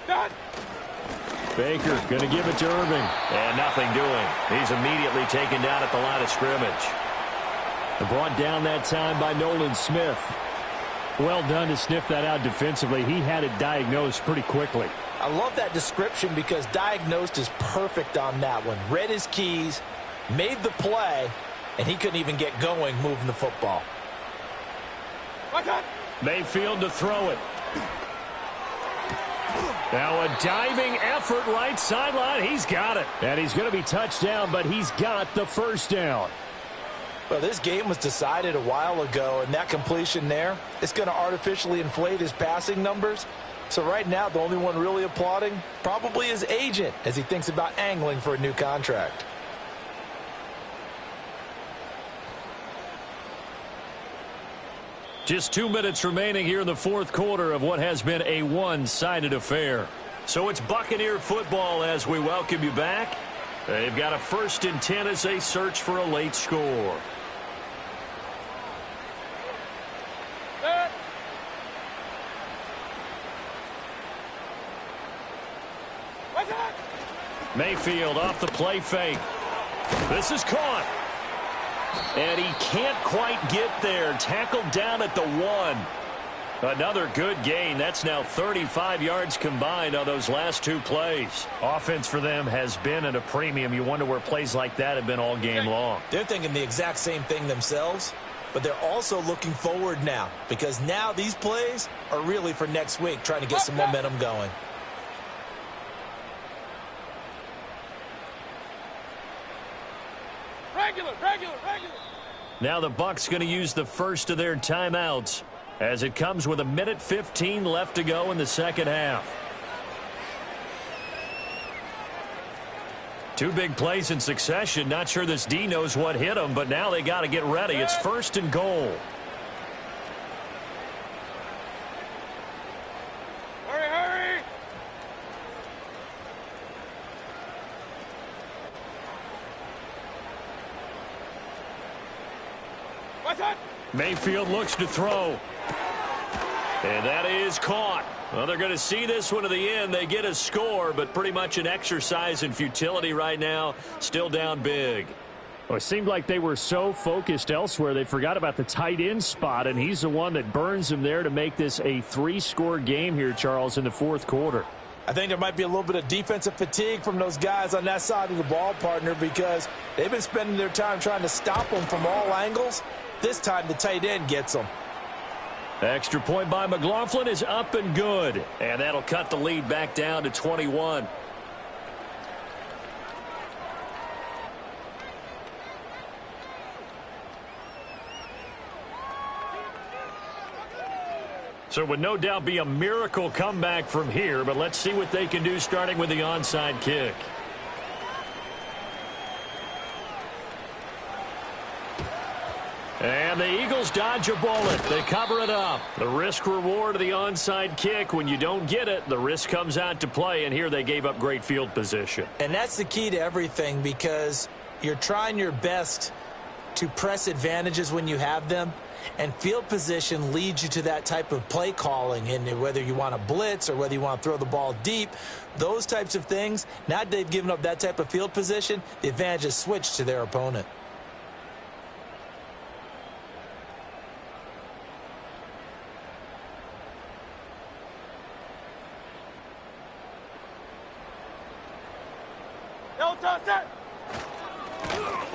Done. Baker going to give it to Irving. And nothing doing. He's immediately taken down at the line of scrimmage. Brought down that time by Nolan Smith. Well done to sniff that out defensively. He had it diagnosed pretty quickly. I love that description because diagnosed is perfect on that one. Read his keys, made the play, and he couldn't even get going moving the football. What's that? Mayfield to throw it. Now a diving effort right sideline. He's got it. And he's going to be touched down, but he's got the first down. Well, this game was decided a while ago, and that completion there is going to artificially inflate his passing numbers. So right now, the only one really applauding probably his agent as he thinks about angling for a new contract. Just 2 minutes remaining here in the fourth quarter of what has been a one-sided affair. So it's Buccaneer football as we welcome you back. They've got a 1st and 10 as they search for a late score. Good. What's that? Mayfield off the play fake. This is caught. And he can't quite get there. Tackled down at the 1. Another good gain. That's now 35 yards combined on those last 2 plays. Offense for them has been at a premium. You wonder where plays like that have been all game long. They're thinking the exact same thing themselves, but they're also looking forward now because now these plays are really for next week, trying to get some momentum going. Regular, regular, regular. Now the Bucs going to use the first of their timeouts as it comes with 1:15 left to go in the second half. 2 big plays in succession. Not sure this D knows what hit him, but now they got to get ready. It's 1st and goal. Hurry, hurry. What's that? Mayfield looks to throw. And that is caught. Well, they're going to see this one to the end. They get a score, but pretty much an exercise in futility right now. Still down big. Well, it seemed like they were so focused elsewhere, they forgot about the tight end spot, and he's the one that burns him there to make this a 3-score game here, Charles, in the fourth quarter. I think there might be a little bit of defensive fatigue from those guys on that side of the ball, partner, because they've been spending their time trying to stop them from all angles. This time the tight end gets them. Extra point by McLaughlin is up and good. And that'll cut the lead back down to 21. So it would no doubt be a miracle comeback from here, but let's see what they can do starting with the onside kick. And the Eagles dodge a bullet. They cover it up. The risk-reward of the onside kick, when you don't get it, the risk comes out to play, and here they gave up great field position. And that's the key to everything, because you're trying your best to press advantages when you have them, and field position leads you to that type of play calling, and whether you want to blitz or whether you want to throw the ball deep, those types of things. Now that they've given up that type of field position, the advantage is switched to their opponent.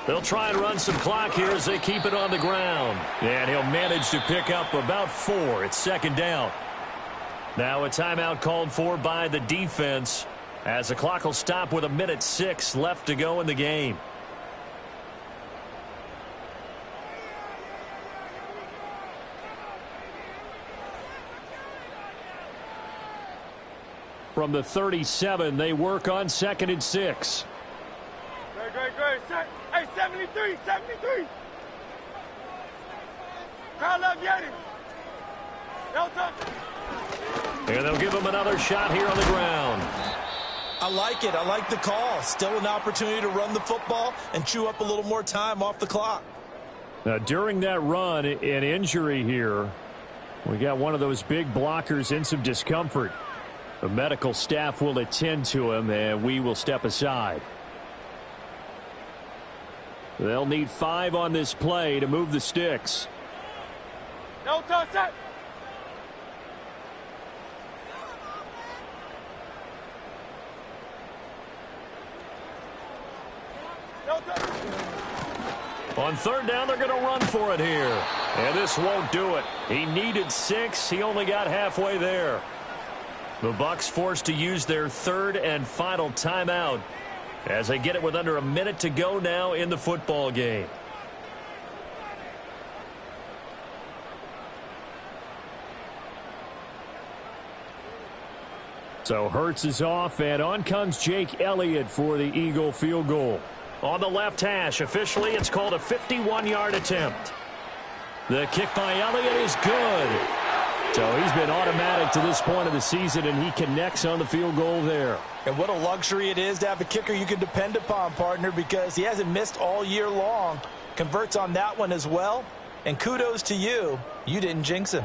They'll try and run some clock here as they keep it on the ground. And he'll manage to pick up about 4. It's second down. Now a timeout called for by the defense as the clock will stop with 1:06 left to go in the game. From the 37, they work on 2nd and 6. Great. Hey, 73. Crowd love Yeti. No touch. And they'll give him another shot here on the ground. I like it. I like the call. Still an opportunity to run the football and chew up a little more time off the clock. Now, during that run, an injury here. We got one of those big blockers in some discomfort. The medical staff will attend to him, and we will step aside. They'll need 5 on this play to move the sticks. No touch that. No touch. On 3rd down, they're going to run for it here. And this won't do it. He needed 6. He only got halfway there. The Bucs forced to use their 3rd and final timeout as they get it with under a minute to go now in the football game. So Hurts is off, and on comes Jake Elliott for the Eagle field goal. On the left hash, officially it's called a 51-yard attempt. The kick by Elliott is good. So he's been automatic to this point of the season, and he connects on the field goal there. And what a luxury it is to have a kicker you can depend upon, partner, because he hasn't missed all year long. Converts on that one as well. And kudos to you. You didn't jinx him.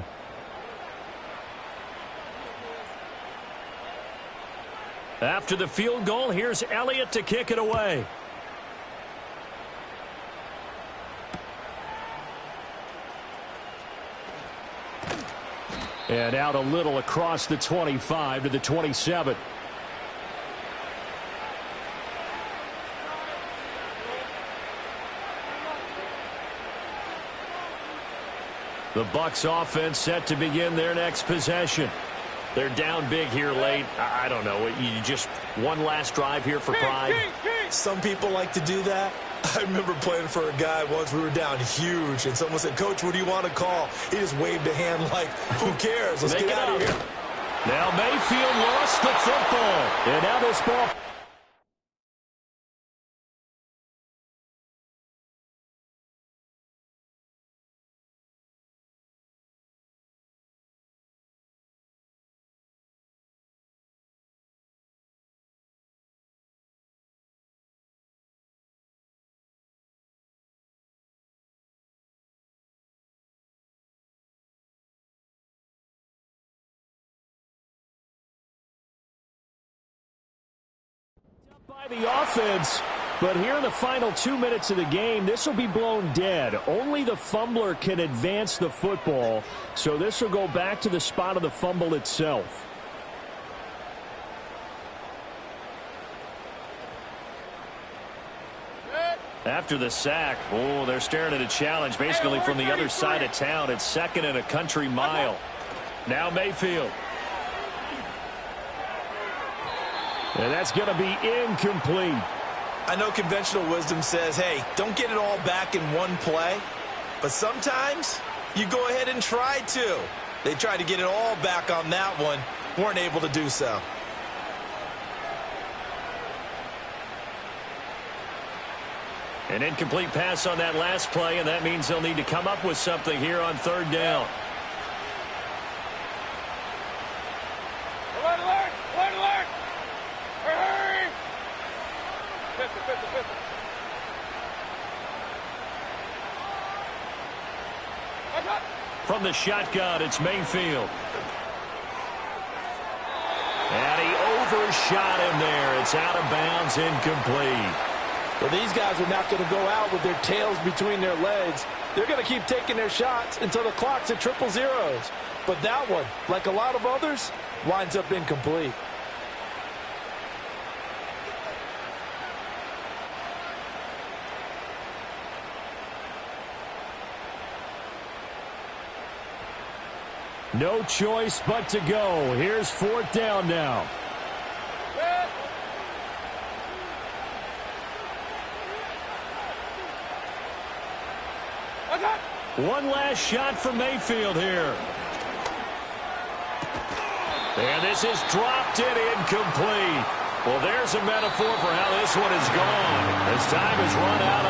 After the field goal, here's Elliott to kick it away. And out a little across the 25 to the 27. The Bucs offense set to begin their next possession. They're down big here late. I don't know. You just one last drive here for pride. Some people like to do that. I remember playing for a guy once. We were down huge, and someone said, "Coach, what do you want to call?" He just waved a hand like, "Who cares? Let's get out of here." Now Mayfield lost the football. And now this ball. By the offense, but here in the final 2 minutes of the game, this will be blown dead. Only the fumbler can advance the football, so this will go back to the spot of the fumble itself. After the sack, they're staring at a challenge basically from the other side of town. It's 2nd and a country mile. Now Mayfield. And that's going to be incomplete. I know conventional wisdom says, hey, don't get it all back in one play. But sometimes you go ahead and try to. They tried to get it all back on that one. Weren't able to do so. An incomplete pass on that last play, and that means they'll need to come up with something here on third down. Alert, alert! Alert, alert! Hurry! Pistol. From the shotgun, it's Mayfield. And he overshot him there. It's out of bounds, incomplete. Well, these guys are not going to go out with their tails between their legs. They're going to keep taking their shots until the clock's at 000. But that one, like a lot of others, winds up incomplete. No choice but to go. Here's fourth down now. One last shot for Mayfield here. And this is dropped it incomplete. Well, there's a metaphor for how this one is gone. As time has run out